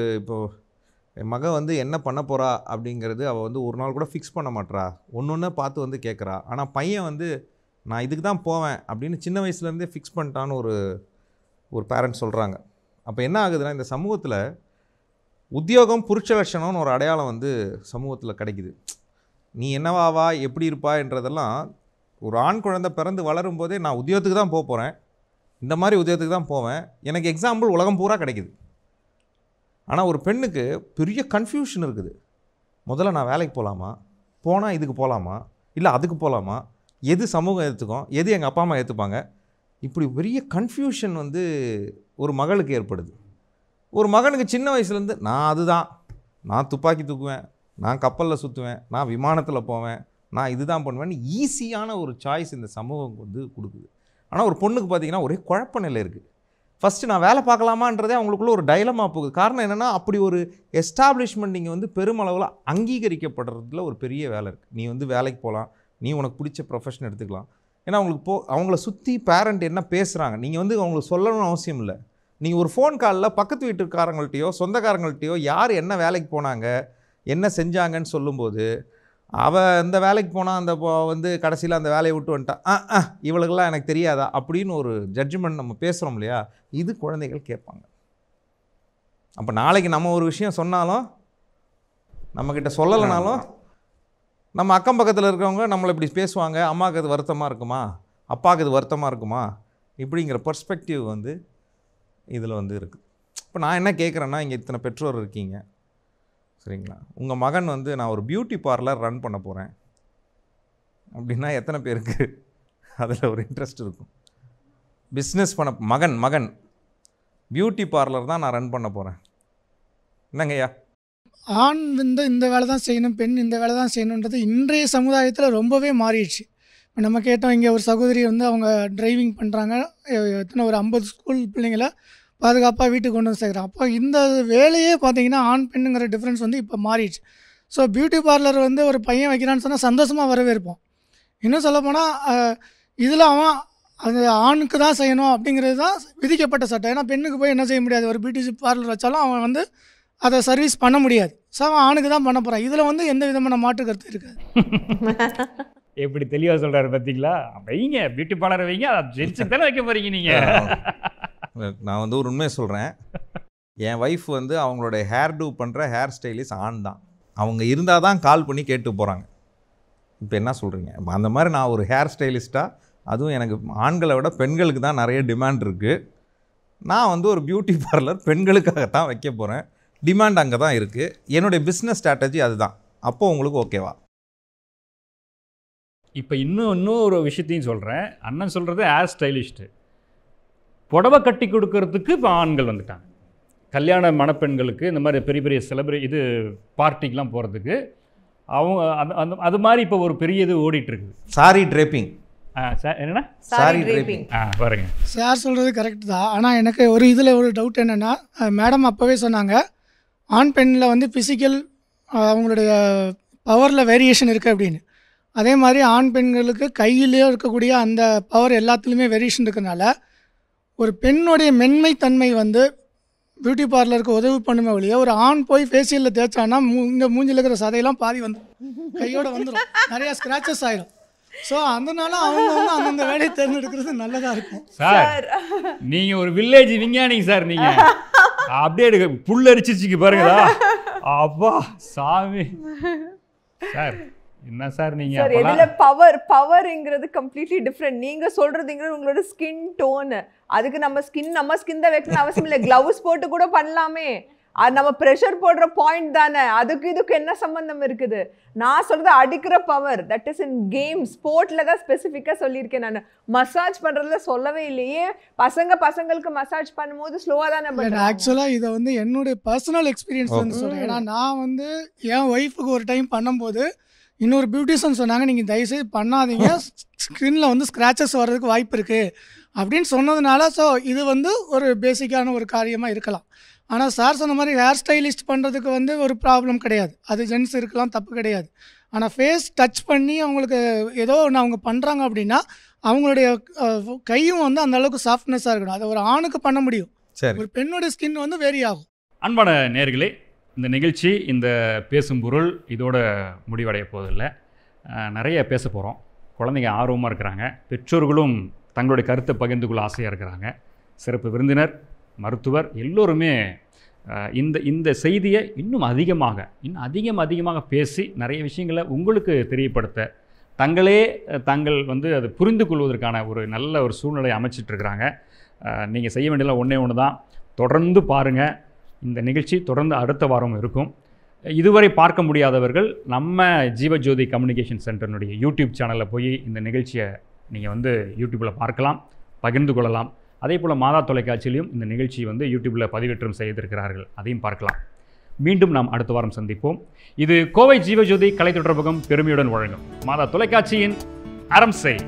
என் மக வந்து என்ன பண்ண போகிறா அப்படிங்கிறது அவள் வந்து ஒரு நாள் கூட ஃபிக்ஸ் பண்ண மாட்றா. ஒன்று பார்த்து வந்து கேட்குறா. ஆனால் பையன் வந்து நான் இதுக்கு தான் போவேன் அப்படின்னு சின்ன வயசுலேருந்தே ஃபிக்ஸ் பண்ணிட்டான்னு ஒரு பேரண்ட்ஸ் சொல்கிறாங்க. அப்போ என்ன ஆகுதுன்னா, இந்த சமூகத்தில் உத்தியோகம் புருஷ லட்சணம்னு ஒரு அடையாளம் வந்து சமூகத்தில் கிடைக்குது. நீ என்னவாவா எப்படி இருப்பா என்றதெல்லாம் ஒரு ஆண் குழந்தை பிறந்து வளரும் போதே நான் உத்தியோகத்துக்கு தான் போகிறேன், இந்த மாதிரி உத்தியோகத்துக்கு தான் போவேன், எனக்கு எக்ஸாம்பிள் உலகம் பூரா கிடைக்குது. ஆனால் ஒரு பெண்ணுக்கு பெரிய கன்ஃபியூஷன் இருக்குது. முதல்ல நான் வேலைக்கு போகலாமா, போனால் இதுக்கு போகலாமா, இல்லை அதுக்கு போகலாமா, எது சமூகம் ஏற்றுக்கும், எது எங்கள் அப்பா அம்மா ஏற்றுப்பாங்க, இப்படி பெரிய கன்ஃபியூஷன் வந்து ஒரு மகளுக்கு ஏற்படுது. ஒரு மகனுக்கு சின்ன வயசுலேருந்து நான் துப்பாக்கி தூக்குவேன், நான் கப்பலில் சுற்றுவேன், நான் விமானத்தில் போவேன், நான் இதுதான் பண்ணுவேன்னு ஈஸியான ஒரு சாய்ஸ் இந்த சமூகம் வந்து கொடுக்குது. ஆனால் ஒரு பொண்ணுக்கு பார்த்திங்கன்னா ஒரே குழப்ப நிலை இருக்குது. ஃபஸ்ட்டு நான் வேலை பார்க்கலாமான்றதே அவங்களுக்குள்ள ஒரு டைலமா போகுது. காரணம் என்னென்னா, அப்படி ஒரு எஸ்டாப்ளிஷ்மெண்ட் இங்கே வந்து பெருமளவில் அங்கீகரிக்கப்படுறதுல ஒரு பெரிய வேலை இருக்குது. நீ வந்து வேலைக்கு போகலாம், நீ உனக்கு பிடிச்ச ப்ரொஃபஷன் எடுத்துக்கலாம். ஏன்னா அவங்கள சுற்றி பேரண்ட் என்ன பேசுகிறாங்க நீங்கள் வந்து அவங்களுக்கு சொல்லணும்னு அவசியம் இல்லை. நீங்கள் ஒரு ஃபோன் காலில் பக்கத்து வீட்டுக்காரங்கள்ட்டையோ சொந்தக்காரங்கள்ட்டையோ யார் என்ன வேலைக்கு போனாங்க, என்ன செஞ்சாங்கன்னு சொல்லும்போது, அவள் இந்த வேலைக்கு போனால் அந்த வந்து கடைசியில் அந்த வேலையை விட்டு வந்துட்டா, இவளுக்கெல்லாம் எனக்கு தெரியாதா அப்படின்னு ஒரு ஜட்ஜ்மெண்ட் நம்ம பேசுகிறோம் இல்லையா, இது குழந்தைகள் கேட்பாங்க. அப்போ நாளைக்கு நம்ம ஒரு விஷயம் சொன்னாலும், நம்மக்கிட்ட சொல்லலைனாலும், நம்ம அக்கம் பக்கத்தில் இருக்கிறவங்க நம்மளை இப்படி பேசுவாங்க, அம்மாவுக்கு அது வருத்தமாக இருக்குமா, அப்பாவுக்கு இது வருத்தமாக இருக்குமா, இப்படிங்கிற பர்ஸ்பெக்டிவ் வந்து இதில் வந்து இருக்குது. இப்போ நான் என்ன கேட்குறேன்னா, இங்கே இத்தனை பெற்றோர் இருக்கீங்க சரிங்களா, உங்கள் மகன் வந்து நான் ஒரு பியூட்டி பார்லர் ரன் பண்ண போகிறேன் அப்படின்னா எத்தனை பேருக்கு அதில் ஒரு இன்ட்ரெஸ்ட் இருக்கும்? பிஸ்னஸ் பண்ண மகன் பியூட்டி பார்லர் தான் நான் ரன் பண்ண போகிறேன், என்னங்கய்யா? ஆண் வந்து இந்த வேலை தான் செய்யணும், பெண் இந்த வேலை தான் செய்யணுன்றது இன்றைய சமுதாயத்தில் ரொம்பவே மாறிடுச்சு. இப்போ நம்ம கேட்டோம், இங்கே ஒரு சகோதரி வந்து அவங்க டிரைவிங் பண்ணுறாங்க, எத்தனை ஒரு 50 ஸ்கூல் பிள்ளைங்களை பாதுகாப்பாக வீட்டுக்கு கொண்டு வந்து சேர்க்குறாங்க. அப்போ இந்த வேலையே பார்த்திங்கன்னா ஆண் பெண்ணுங்கிற டிஃப்ரென்ஸ் வந்து இப்போ மாறிடுச்சு. ஸோ பியூட்டி பார்லர் வந்து ஒரு பையன் வைக்கிறான்னு சொன்னால் சந்தோஷமாக வரவேற்போம். இன்னும் சொல்லப்போனால் இதில் அவன் அது ஆணுக்கு தான் செய்யணும் அப்படிங்கிறது தான் விதிக்கப்பட்ட சட்டம். ஏன்னா பெண்ணுக்கு போய் என்ன செய்ய முடியாது, ஒரு பியூட்டி பார்லர் வச்சாலும் அவன் வந்து அதை சர்வீஸ் பண்ண முடியாது. ஸோ அவன் ஆணுக்கு தான் பண்ண போகிறான். இதில் வந்து எந்த விதமான மாற்று கருத்து இருக்காது. எப்படி தெளிவாக சொல்கிறாரு பார்த்தீங்களா? வைங்க பியூட்டி பார்லரை வைங்க, ஜென்ஸுக்கு தானே வைக்க போகிறீங்க நீங்கள். நான் வந்து ஒரு உண்மையை சொல்கிறேன், என் ஒய்ஃப் வந்து அவங்களோட ஹேர் டூ பண்ணுற ஹேர் ஸ்டைலிஸ்ட் ஆண் தான். அவங்க இருந்தால் தான் கால் பண்ணி கேட்டு போகிறாங்க. இப்போ என்ன சொல்கிறீங்க? அந்த மாதிரி நான் ஒரு ஹேர் ஸ்டைலிஸ்ட்டாக, அதுவும் எனக்கு ஆண்களை விட பெண்களுக்கு தான் நிறைய டிமாண்ட் இருக்குது. நான் வந்து ஒரு பியூட்டி பார்லர் பெண்களுக்காகத்தான் வைக்க போகிறேன், டிமாண்ட் அங்கே தான் இருக்குது. என்னுடைய பிஸ்னஸ் ஸ்ட்ராட்டஜி அதுதான். அப்போது உங்களுக்கு ஓகேவா? இப்போ இன்னும் ஒரு விஷயத்தையும் சொல்கிறேன். அண்ணன் சொல்கிறது ஹேர் ஸ்டைலிஸ்ட்டு, புடவை கட்டி கொடுக்கறதுக்கு இப்போ ஆண்கள் வந்துட்டாங்க. கல்யாண மணப்பெண்களுக்கு இந்த மாதிரி பெரிய பெரிய பார்ட்டிக்கெலாம் போகிறதுக்கு அவங்க அது மாதிரி இப்போ ஒரு பெரிய இது ஓடிட்டுருக்குது. சாரி ட்ரேப்பிங். என்னென்னா சாரி ட்ரேப்பிங். பாருங்க, சார் சொல்கிறது கரெக்ட் தான். ஆனால் எனக்கு இதில் ஒரு டவுட் என்னென்னா, மேடம் அப்போவே சொன்னாங்க ஆண் பெண்ணில் வந்து ஃபிசிக்கல் அவங்களுடைய பவரில் வேரியேஷன் இருக்குது அப்படின்னு. அதே மாதிரி ஆண் பெண்களுக்கு கையிலேயே இருக்கக்கூடிய அந்த பவர் எல்லாத்துலேயுமே வேரியேஷன் இருக்கிறதுனால ஒரு பெண்ணுடைய மென்மைத்தன்மை வந்து பியூட்டி பார்லருக்கு உதவி பண்ணுமே ஒழிய ஒரு ஆண் போய் ஃபேஷியலில் தேய்ச்சானா இந்த மூஞ்சில் இருக்கிற சதையெல்லாம் பாதி வந்துடும், கையோட வந்துடும், நிறையா ஸ்க்ராச்சஸ் ஆயிடும். ஸோ அதனால அவங்க வந்து அந்தந்த வேலையை தேர்ந்தெடுக்கிறது நல்லதாக இருக்கும். சார் நீங்கள் ஒரு வில்லேஜ் விஞ்ஞானிங்க சார், நீங்கள் அப்படியே புல் அரிச்சிச்சிக்கு பாருங்களா, அப்பா சாமி சார் என்ன சார் நீங்க சார் இதுல பவர்ங்கிறது கம்ப்ளீட்லி டிஃப்ரெண்ட். நீங்க சொல்றதுங்கிறது உங்களோட ஸ்கின் டோன், அதுக்கு நம்ம ஸ்கின் தான் வைக்கணும் அவசியம் இல்லை, கிளவுஸ் போட்டு கூட பண்ணலாமே. அது நம்ம ப்ரெஷர் போடுற பாயிண்ட் தானே, அதுக்கு இதுக்கு என்ன சம்பந்தம் இருக்குது? நான் சொல்றது அடிக்கிற power, that is in game ஸ்போர்ட்ல தான் ஸ்பெசிஃபிக்காக சொல்லியிருக்கேன். நான் மசாஜ் பண்றதுல சொல்லவே இல்லையே. பசங்களுக்கு மசாஜ் பண்ணும்போது ஸ்லோவாக தானே பண்ணுறேன். ஆக்சுவலாக இதை வந்து என்னுடைய பர்சனல் எக்ஸ்பீரியன்ஸ் வந்து சொல்கிறேன். ஏன்னா நான் வந்து என் ஒய்ஃபுக்கு ஒரு டைம் பண்ணும்போது இன்னொரு பியூட்டிஷியன் சொன்னாங்க, நீங்கள் தயவுசெய்து பண்ணாதீங்க, ஸ்கின்ல வந்து ஸ்க்ராச்சஸ் வர்றதுக்கு வாய்ப்பு இருக்குது அப்படின்னு சொன்னதுனால. ஸோ இது வந்து ஒரு பேசிக்கான ஒரு காரியமாக இருக்கலாம். ஆனால் சார் சொன்ன மாதிரி ஹேர் ஸ்டைலிஸ்ட் பண்ணுறதுக்கு வந்து ஒரு ப்ராப்ளம் கிடையாது, அது ஜென்ஸ் இருக்கலாம், தப்பு கிடையாது. ஆனால் ஃபேஸ் டச் பண்ணி அவங்களுக்கு ஏதோ ஒன்று அவங்க பண்ணுறாங்க அப்படின்னா அவங்களுடைய கையும் வந்து அந்த அளவுக்கு சாஃப்ட்னஸாக இருக்கணும். அதை ஒரு ஆணுக்கு பண்ண முடியும், ஒரு பெண்ணோட ஸ்கின் வந்து வேரி ஆகும். அன்பான நேயர்களே, இந்த நிகழ்ச்சி இந்த பேசும் பொருள் இதோட முடிவடைய போவதில்லை. நிறைய பேச போகிறோம். குழந்தைங்க ஆர்வமாக இருக்கிறாங்க, பெற்றோர்களும் தங்களுடைய கருத்தை பகிர்ந்து கொள்ள ஆசையாக இருக்கிறாங்க. சிறப்பு விருந்தினர், மருத்துவர் எல்லோருமே இந்த செய்தியை இன்னும் அதிகமாக பேசி நிறைய விஷயங்களை உங்களுக்கு தெரியப்படுத்த தாங்கள் வந்து அதை புரிந்து கொள்வதற்கான ஒரு நல்ல ஒரு சூழ்நிலை அமைச்சிட்ருக்கிறாங்க. நீங்கள் செய்ய வேண்டியதெல்லாம் ஒன்று தான், தொடர்ந்து பாருங்கள். இந்த நிகழ்ச்சி தொடர்ந்து அடுத்த வாரம் இருக்கும். இதுவரை பார்க்க முடியாதவர்கள் நம்ம ஜீவஜோதி கம்யூனிகேஷன் சென்டர்னுடைய யூடியூப் சேனலில் போய் இந்த நிகழ்ச்சியை நீங்கள் வந்து யூடியூப்பில் பார்க்கலாம், பகிர்ந்து கொள்ளலாம். அதே போல் மாதா தொலைக்காட்சியிலையும் இந்த நிகழ்ச்சி வந்து யூடியூப்பில் பதிவேற்றம் செய்திருக்கிறார்கள், அதையும் பார்க்கலாம். மீண்டும் நாம் அடுத்த வாரம் சந்திப்போம். இது கோவை ஜீவஜோதி கலை தொடர்பகம் பெருமையுடன் வழங்கும் மாதா தொலைக்காட்சியின் அறம் செய்.